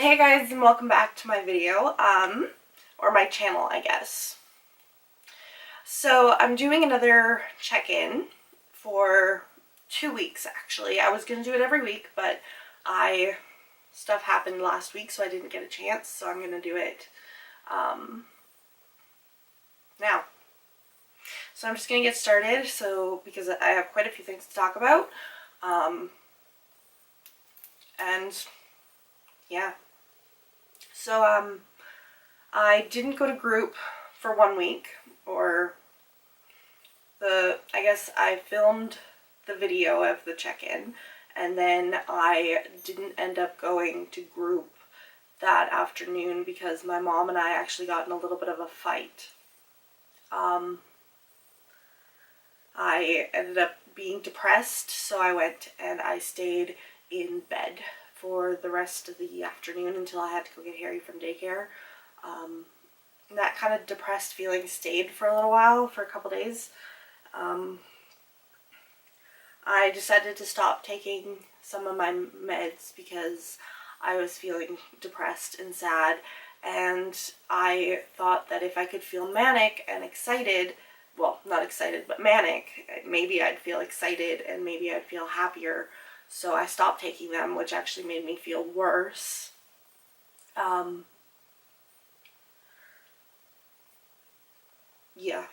Hey guys, and welcome back to my video, or my channel, I guess. So I'm doing another check-in for 2 weeks, actually. I was gonna do it every week, but stuff happened last week, so I didn't get a chance, so I'm gonna do it, now. So I'm just gonna get started, because I have quite a few things to talk about, and yeah. So, I didn't go to group for 1 week, I guess I filmed the video of the check-in, and then I didn't end up going to group that afternoon because my mom and I actually got in a little bit of a fight. I ended up being depressed, so I went and I stayed in bed for the rest of the afternoon until I had to go get Harry from daycare. And that kind of depressed feeling stayed for a little while, for a couple days. I decided to stop taking some of my meds because I was feeling depressed and sad, and I thought that if I could feel manic and excited, well, not excited, but manic, maybe I'd feel excited and maybe I'd feel happier. So I stopped taking them, which actually made me feel worse. Yeah.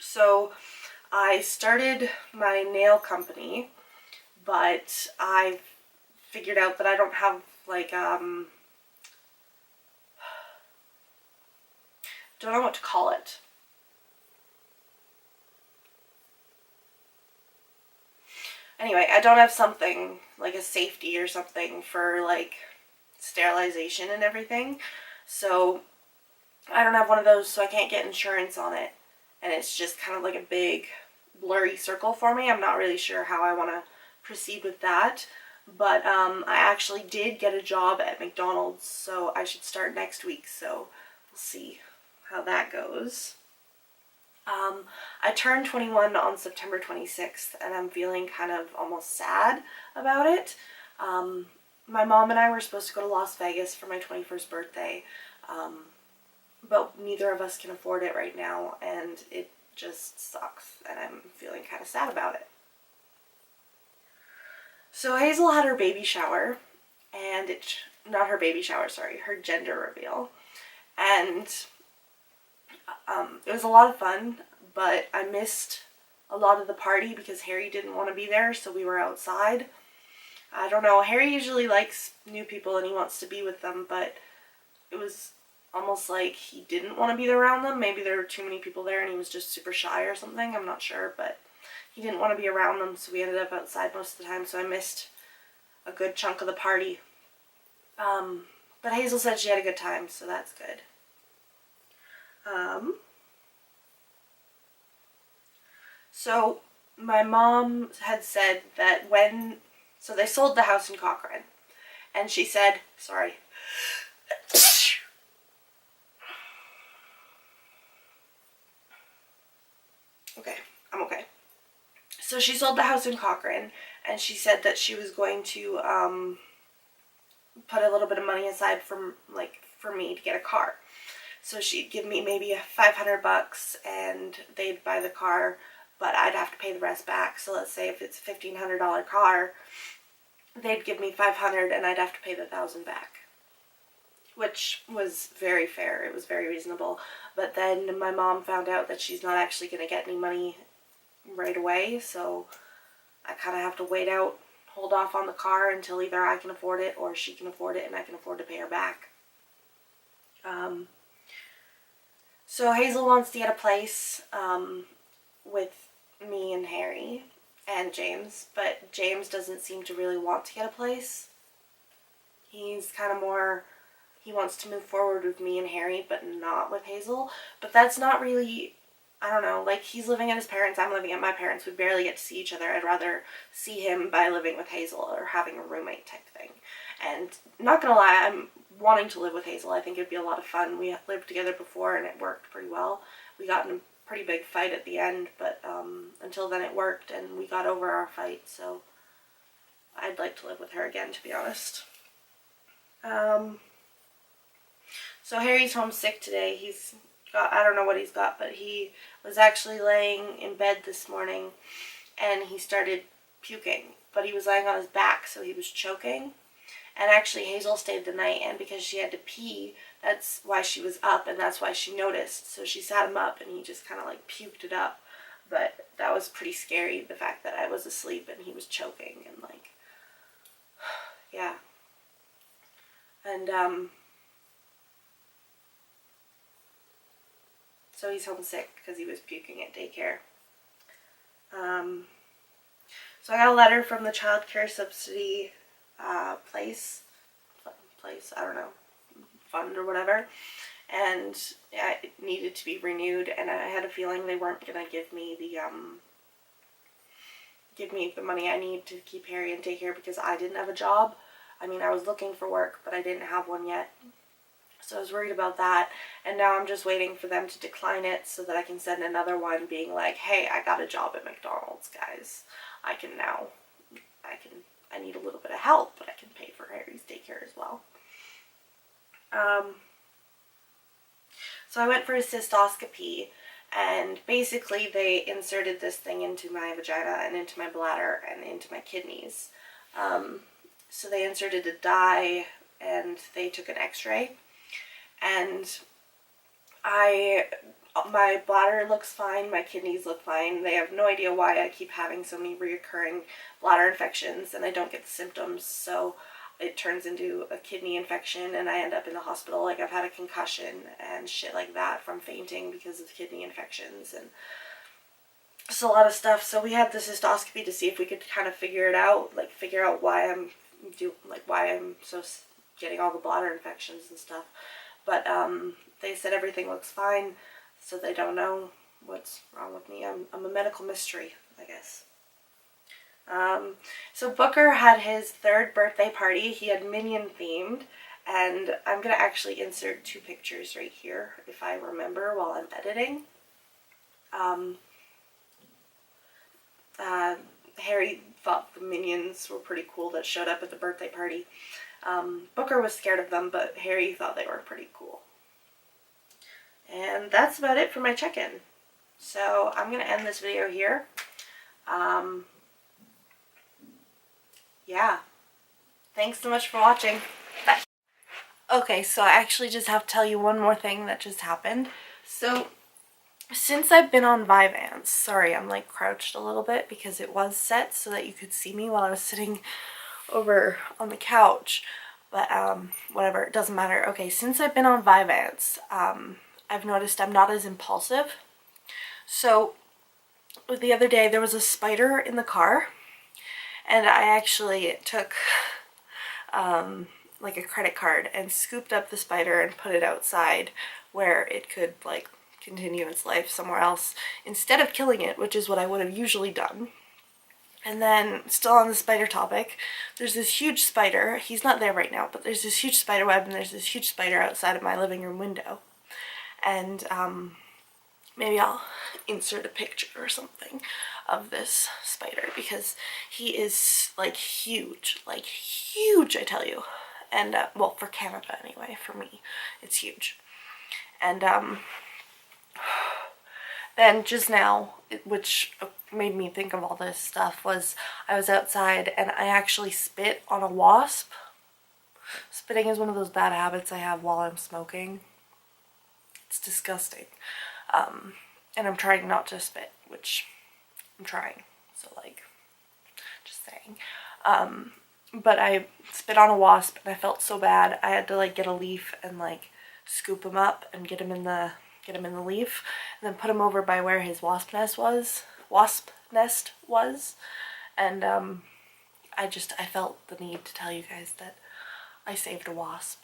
So I started my nail company, but I figured out that I don't have don't know what to call it. Anyway, I don't have something like a safety or something for like sterilization and everything. So I don't have one of those, so I can't get insurance on it. And it's just kind of like a big blurry circle for me. I'm not really sure how I want to proceed with that. But I actually did get a job at McDonald's, so I should start next week. So we'll see how that goes. I turned 21 on September 26th, and I'm feeling kind of almost sad about it. My mom and I were supposed to go to Las Vegas for my 21st birthday, but neither of us can afford it right now, and it just sucks, and I'm feeling kind of sad about it. So Hazel had her baby shower, and not her baby shower, sorry, her gender reveal, and it was a lot of fun, but I missed a lot of the party because Harry didn't want to be there, so we were outside. I don't know, Harry usually likes new people and he wants to be with them, but it was almost like he didn't want to be around them. Maybe there were too many people there and he was just super shy or something, I'm not sure, but he didn't want to be around them, so we ended up outside most of the time, so I missed a good chunk of the party. But Hazel said she had a good time, so that's good. So my mom had said that so they sold the house in Cochrane, and she said, sorry. Okay, I'm okay. So she sold the house in Cochrane, and she said that she was going to put a little bit of money aside for me to get a car. So she'd give me maybe $500 and they'd buy the car, but I'd have to pay the rest back. So let's say if it's a $1,500 car, they'd give me $500 and I'd have to pay the $1,000 back, which was very fair. It was very reasonable. But then my mom found out that she's not actually going to get any money right away, so I kind of have to wait out, hold off on the car until either I can afford it or she can afford it and I can afford to pay her back. So Hazel wants to get a place with me and Harry and James, but James doesn't seem to really want to get a place. He's kind of more, he wants to move forward with me and Harry, but not with Hazel. But that's not really, I don't know, like he's living at his parents', I'm living at my parents', we barely get to see each other. I'd rather see him by living with Hazel or having a roommate type thing. And not gonna lie, I'm wanting to live with Hazel. I think it'd be a lot of fun. We lived together before and it worked pretty well. We got in a pretty big fight at the end, but until then it worked and we got over our fight, so I'd like to live with her again, to be honest. So Harry's homesick today. He's got, I don't know what he's got, but he was actually laying in bed this morning and he started puking. But he was laying on his back, so he was choking. And actually Hazel stayed the night, and because she had to pee, that's why she was up, and that's why she noticed. So she sat him up and he just kind of like puked it up. But that was pretty scary, the fact that I was asleep and he was choking and like, yeah. And so he's homesick because he was puking at daycare. So I got a letter from the child care subsidy place, I don't know, fund or whatever, and yeah, it needed to be renewed, and I had a feeling they weren't gonna give me the money I need to keep Harry in daycare because I didn't have a job. I mean, I was looking for work, but I didn't have one yet. So I was worried about that, and now I'm just waiting for them to decline it so that I can send another one being like, hey, I got a job at McDonald's, guys. I need a little bit of help, but I can pay for Harry's daycare as well. So I went for a cystoscopy, and basically they inserted this thing into my vagina and into my bladder and into my kidneys. So they inserted a dye and they took an x-ray, and my bladder looks fine, my kidneys look fine. They have no idea why I keep having so many reoccurring bladder infections and I don't get the symptoms, so it turns into a kidney infection and I end up in the hospital. Like, I've had a concussion and shit like that from fainting because of kidney infections, and just a lot of stuff. So we had the cystoscopy to see if we could kind of figure it out, like figure out why I'm so getting all the bladder infections and stuff. But they said everything looks fine, so they don't know what's wrong with me. I'm a medical mystery, I guess. So Booker had his 3rd birthday party. He had Minion themed, and I'm going to actually insert 2 pictures right here if I remember while I'm editing. Harry thought the Minions were pretty cool that showed up at the birthday party. Booker was scared of them, but Harry thought they were pretty cool. And that's about it for my check-in. So I'm going to end this video here. Yeah. Thanks so much for watching. Bye. Okay, so I actually just have to tell you one more thing that just happened. So since I've been on Vyvanse, sorry, I'm like crouched a little bit because it was set so that you could see me while I was sitting over on the couch, but whatever, it doesn't matter. Okay, since I've been on Vyvanse, I've noticed I'm not as impulsive. So the other day there was a spider in the car, and I actually took like a credit card and scooped up the spider and put it outside where it could like continue its life somewhere else instead of killing it, which is what I would have usually done. And then, still on the spider topic, there's this huge spider. He's not there right now, but there's this huge spider web and there's this huge spider outside of my living room window. And maybe I'll insert a picture or something of this spider because he is like huge, I tell you. And well, for Canada anyway, for me, it's huge. And then just now, which made me think of all this stuff, was I was outside and I actually spit on a wasp. Spitting is one of those bad habits I have while I'm smoking. It's disgusting. And I'm trying not to spit, which I'm trying. So like, just saying. But I spit on a wasp and I felt so bad. I had to like get a leaf and like scoop him up and get him in the leaf, and then put him over by where his wasp nest was, and I felt the need to tell you guys that I saved a wasp.